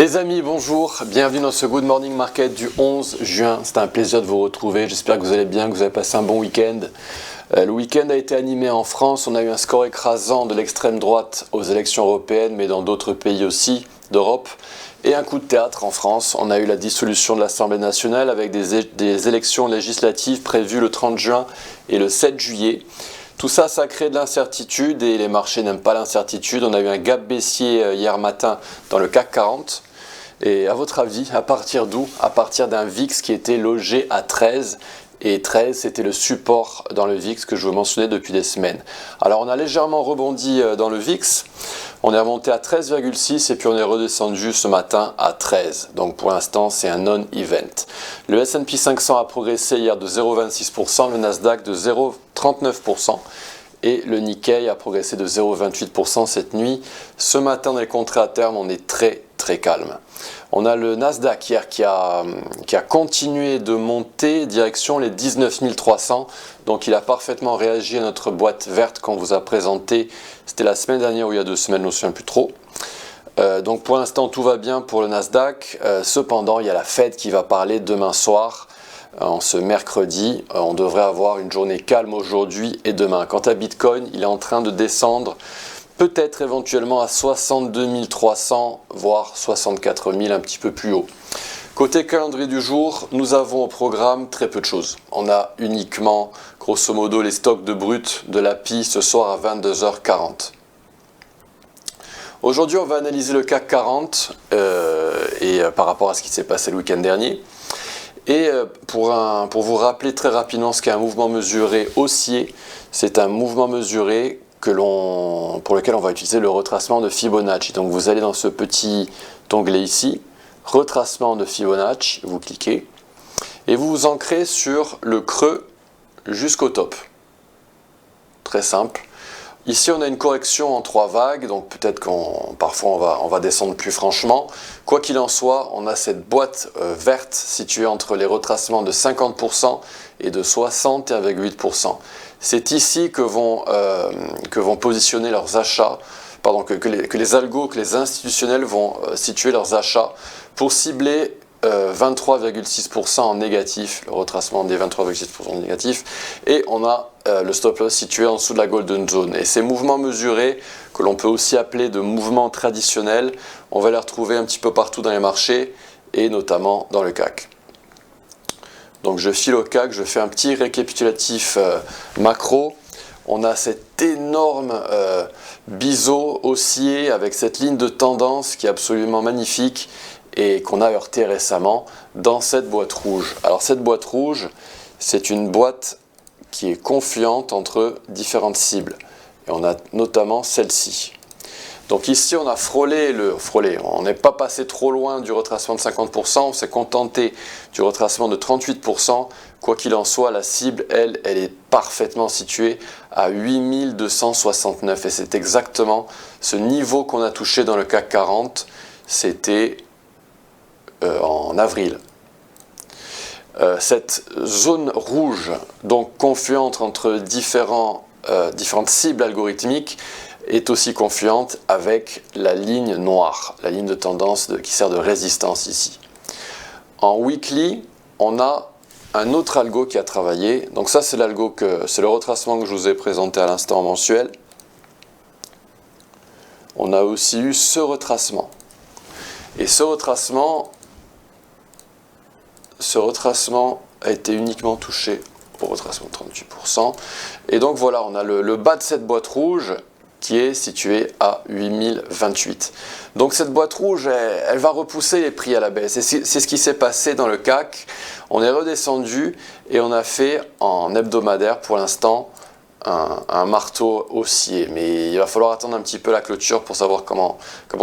Les amis, bonjour, bienvenue dans ce Good Morning Market du 11 juin. C'est un plaisir de vous retrouver, j'espère que vous allez bien, que vous avez passé un bon week-end. Le week-end a été animé en France, on a eu un score écrasant de l'extrême droite aux élections européennes, mais dans d'autres pays aussi d'Europe. Et un coup de théâtre en France, on a eu la dissolution de l'Assemblée nationale avec des élections législatives prévues le 30 juin et le 7 juillet. Tout ça, ça crée de l'incertitude et les marchés n'aiment pas l'incertitude. On a eu un gap baissier hier matin dans le CAC 40. Et à votre avis, à partir d'où? À partir d'un VIX qui était logé à 13. Et 13, c'était le support dans le VIX que je vous mentionnais depuis des semaines. Alors on a légèrement rebondi dans le VIX. On est remonté à 13,6 et puis on est redescendu ce matin à 13. Donc pour l'instant, c'est un non-event. Le S&P 500 a progressé hier de 0,26%, le Nasdaq de 0,39% et le Nikkei a progressé de 0,28% cette nuit. Ce matin, dans les contrats à terme, on est très calme. On a le Nasdaq hier qui a continué de monter direction les 19 300. Donc il a parfaitement réagi à notre boîte verte qu'on vous a présentée. C'était la semaine dernière ou il y a 2 semaines, je ne me souviens plus trop. Donc pour l'instant tout va bien pour le Nasdaq. Cependant il y a la Fed qui va parler demain soir. En ce mercredi, on devrait avoir une journée calme aujourd'hui et demain. Quant à Bitcoin, il est en train de descendre peut-être éventuellement à 62 300, voire 64 000, un petit peu plus haut. Côté calendrier du jour, nous avons au programme très peu de choses. On a uniquement, grosso modo, les stocks de brut de l'API ce soir à 22h40. Aujourd'hui, on va analyser le CAC 40 par rapport à ce qui s'est passé le week-end dernier. Et pour vous rappeler très rapidement ce qu'est un mouvement mesuré haussier, c'est un mouvement mesuré pour lequel on va utiliser le retracement de Fibonacci. Donc vous allez dans ce petit onglet ici, retracement de Fibonacci, vous cliquez, et vous vous ancrez sur le creux jusqu'au top. Très simple. Ici on a une correction en 3 vagues, donc peut-être parfois on va descendre plus franchement. Quoi qu'il en soit, on a cette boîte verte située entre les retracements de 50% et de 61,8%. C'est ici que vont positionner leurs achats, que les algos, que les institutionnels vont situer leurs achats pour cibler 23,6% en négatif, le retracement des 23,6% en négatif, et on a le stop loss situé en dessous de la golden zone. Et ces mouvements mesurés, que l'on peut aussi appeler de mouvements traditionnels, on va les retrouver un petit peu partout dans les marchés, et notamment dans le CAC. Donc je file au CAC, je fais un petit récapitulatif macro. On a cet énorme biseau haussier avec cette ligne de tendance qui est absolument magnifique et qu'on a heurté récemment dans cette boîte rouge. Alors cette boîte rouge, c'est une boîte qui est confluente entre différentes cibles. Et on a notamment celle-ci. Donc ici, on a frôlé, on n'est pas passé trop loin du retracement de 50%, on s'est contenté du retracement de 38%. Quoi qu'il en soit, la cible, elle est parfaitement située à 8269. Et c'est exactement ce niveau qu'on a touché dans le CAC 40. C'était en avril. Cette zone rouge, donc confluente entre différentes cibles algorithmiques, est aussi confluente avec la ligne noire, la ligne de tendance qui sert de résistance ici. En weekly, on a un autre algo qui a travaillé. Donc ça, c'est le retracement que je vous ai présenté à l'instant mensuel. On a aussi eu ce retracement. Et ce retracement a été uniquement touché au retracement de 38%. Et donc voilà, on a le bas de cette boîte rouge qui est située à 8028. Donc cette boîte rouge, elle va repousser les prix à la baisse. Et c'est ce qui s'est passé dans le CAC. On est redescendu et on a fait en hebdomadaire pour l'instant un marteau haussier. Mais il va falloir attendre un petit peu la clôture pour savoir comment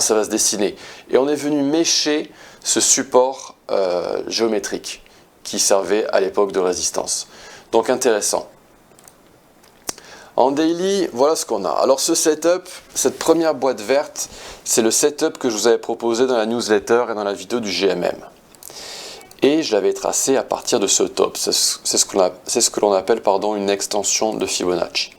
ça va se dessiner. Et on est venu mécher ce support géométrique qui servait à l'époque de résistance. Donc intéressant. En daily, voilà ce qu'on a. Alors ce setup, cette première boîte verte, c'est le setup que je vous avais proposé dans la newsletter et dans la vidéo du GMM. Et je l'avais tracé à partir de ce top. C'est ce que l'on appelle une extension de Fibonacci.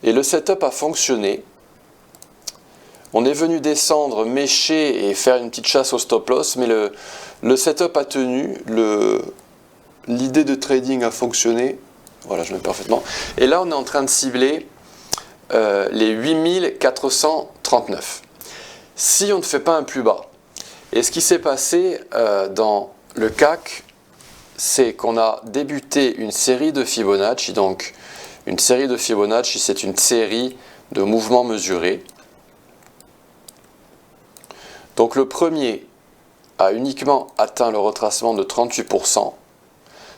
Et le setup a fonctionné On est venu descendre, mécher et faire une petite chasse au stop loss, mais le setup a tenu, l'idée de trading a fonctionné. Voilà, je me mets parfaitement. Et là, on est en train de cibler les 8439. Si on ne fait pas un plus bas, et ce qui s'est passé dans le CAC, c'est qu'on a débuté une série de Fibonacci. Donc, une série de Fibonacci, c'est une série de mouvements mesurés. Donc, le premier a uniquement atteint le retracement de 38%.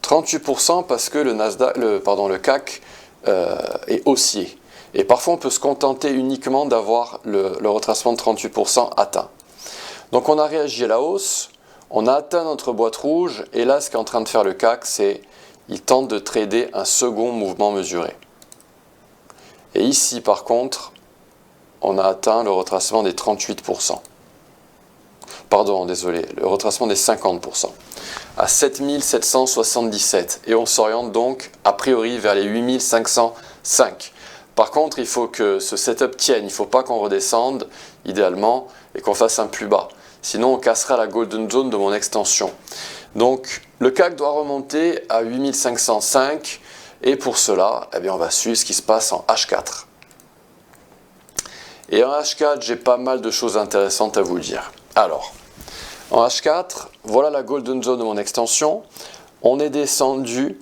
38% parce que le CAC est haussier. Et parfois, on peut se contenter uniquement d'avoir le retracement de 38% atteint. Donc, on a réagi à la hausse, on a atteint notre boîte rouge, et là, ce qu'est en train de faire le CAC, c'est qu'il tente de trader un second mouvement mesuré. Et ici, par contre, on a atteint le retracement des 38%. Pardon, désolé, le retracement des 50%, à 7777. Et on s'oriente donc, a priori, vers les 8505. Par contre, il faut que ce setup tienne, il ne faut pas qu'on redescende, idéalement, et qu'on fasse un plus bas. Sinon, on cassera la golden zone de mon extension. Donc, le CAC doit remonter à 8505, et pour cela, eh bien, on va suivre ce qui se passe en H4. Et en H4, j'ai pas mal de choses intéressantes à vous dire. Alors, en H4, voilà la golden zone de mon extension. On est descendu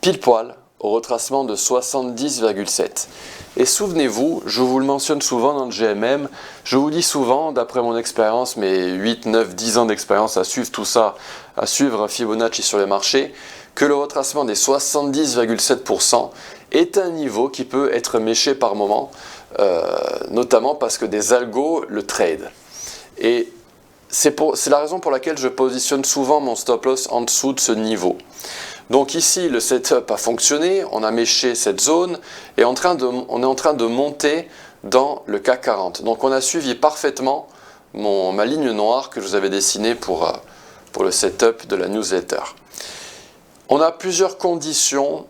pile poil au retracement de 70,7. Et souvenez-vous, je vous le mentionne souvent dans le GMM, je vous dis souvent, d'après mon expérience, mes 8, 9, 10 ans d'expérience à suivre tout ça, à suivre Fibonacci sur les marchés, que le retracement des 70,7% est un niveau qui peut être méché par moment, notamment parce que des algos le trade. Et c'est la raison pour laquelle je positionne souvent mon stop loss en dessous de ce niveau. Donc ici, le setup a fonctionné, on a méché cette zone et on est en train de monter dans le CAC 40. Donc on a suivi parfaitement ma ligne noire que je vous avais dessinée pour le setup de la newsletter. On a plusieurs conditions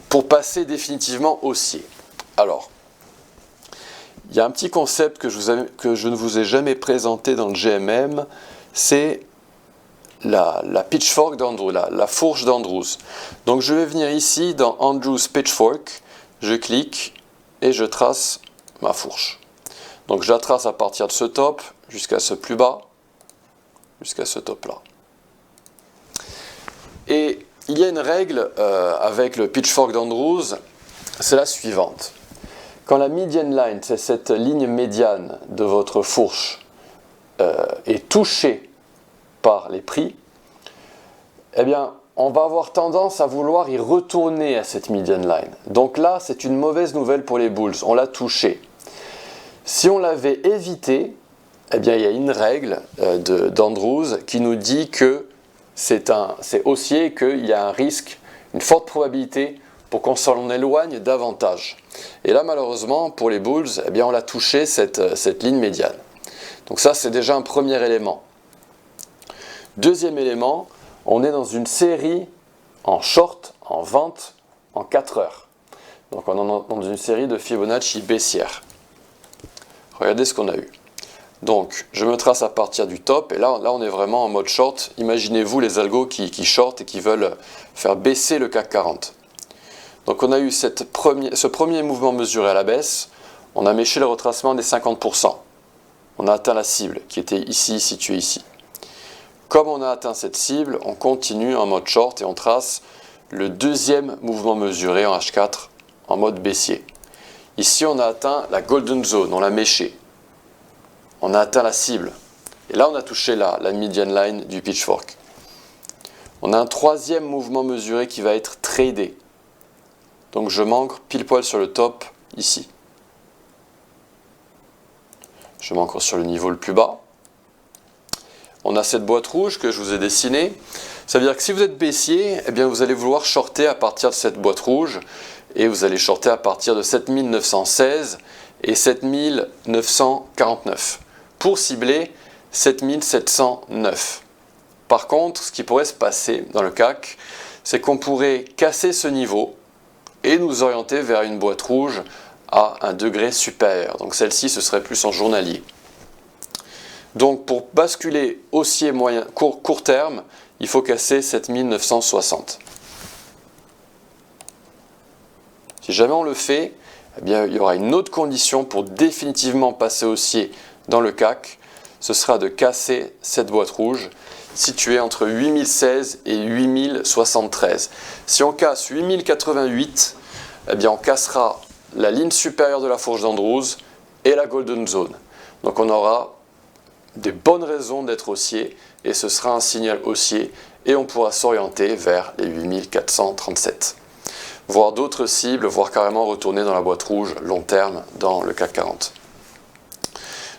pour passer définitivement haussier. Alors, il y a un petit concept que je ne vous ai jamais présenté dans le GMM, c'est la pitchfork d'Andrews, la fourche d'Andrews. Donc je vais venir ici dans Andrews Pitchfork, je clique et je trace ma fourche. Donc je la trace à partir de ce top jusqu'à ce plus bas, jusqu'à ce top là. Et il y a une règle avec le pitchfork d'Andrews, c'est la suivante. Quand la median line, c'est cette ligne médiane de votre fourche, est touchée par les prix, eh bien, on va avoir tendance à vouloir y retourner à cette median line. Donc là, c'est une mauvaise nouvelle pour les bulls, on l'a touché. Si on l'avait évité, eh bien, il y a une règle d'Andrews qui nous dit que c'est haussier, qu'il y a un risque, une forte probabilité pour qu'on s'en éloigne davantage. Et là, malheureusement, pour les bulls, eh bien, on l'a touché, cette ligne médiane. Donc ça, c'est déjà un premier élément. Deuxième élément, on est dans une série en short, en vente, en 4 heures. Donc on est dans une série de Fibonacci baissière. Regardez ce qu'on a eu. Donc je me trace à partir du top, et là on est vraiment en mode short. Imaginez-vous les algos qui short et qui veulent faire baisser le CAC 40. Donc on a eu ce premier mouvement mesuré à la baisse, on a méché le retracement des 50%. On a atteint la cible qui était ici, située ici. Comme on a atteint cette cible, on continue en mode short et on trace le deuxième mouvement mesuré en H4 en mode baissier. Ici, on a atteint la golden zone, on l'a méché. On a atteint la cible. Et là, on a touché la median line du pitchfork. On a un troisième mouvement mesuré qui va être tradé. Donc, je m'ancre pile poil sur le top, ici. Je m'ancre sur le niveau le plus bas. On a cette boîte rouge que je vous ai dessinée. Ça veut dire que si vous êtes baissier, eh bien vous allez vouloir shorter à partir de cette boîte rouge et vous allez shorter à partir de 7916 et 7949 pour cibler 7709. Par contre, ce qui pourrait se passer dans le CAC, c'est qu'on pourrait casser ce niveau et nous orienter vers une boîte rouge à un degré supérieur. Donc celle-ci, ce serait plus en journalier. Donc pour basculer haussier court terme, il faut casser 7960. Si jamais on le fait, eh bien, il y aura une autre condition pour définitivement passer haussier dans le CAC. Ce sera de casser cette boîte rouge située entre 8016 et 8073. Si on casse 8088, eh bien, on cassera la ligne supérieure de la fourche d'Andrews et la Golden Zone. Donc on aura des bonnes raisons d'être haussier et ce sera un signal haussier et on pourra s'orienter vers les 8437. Voir d'autres cibles, voire carrément retourner dans la boîte rouge long terme dans le CAC 40.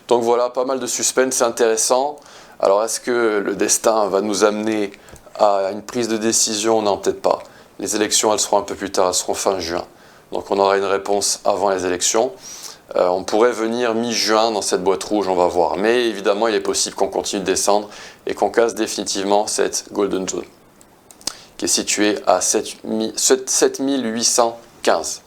Donc voilà, pas mal de suspense, c'est intéressant. Alors est-ce que le destin va nous amener à une prise de décision? Non, peut-être pas. Les élections, elles seront un peu plus tard, elles seront fin juin. Donc on aura une réponse avant les élections. On pourrait venir mi-juin dans cette boîte rouge, on va voir. Mais évidemment, il est possible qu'on continue de descendre et qu'on casse définitivement cette Golden Zone, qui est située à 7815.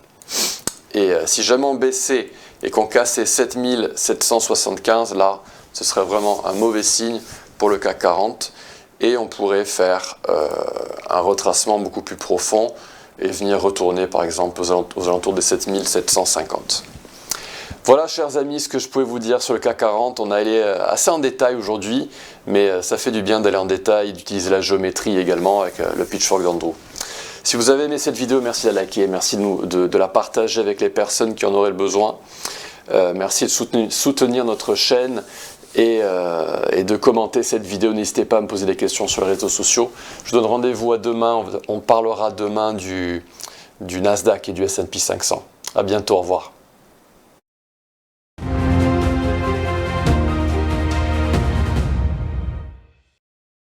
Et si jamais on baissait et qu'on cassait 7775, là, ce serait vraiment un mauvais signe pour le CAC 40. Et on pourrait faire un retracement beaucoup plus profond et venir retourner, par exemple, aux alentours des 7750. Voilà, chers amis, ce que je pouvais vous dire sur le CAC 40. On a allé assez en détail aujourd'hui, mais ça fait du bien d'aller en détail et d'utiliser la géométrie également avec le pitchfork d'Andrew. Si vous avez aimé cette vidéo, merci de la liker, merci de la partager avec les personnes qui en auraient le besoin. Merci de soutenir notre chaîne et de commenter cette vidéo. N'hésitez pas à me poser des questions sur les réseaux sociaux. Je vous donne rendez-vous à demain. On parlera demain du Nasdaq et du S&P 500. À bientôt, au revoir.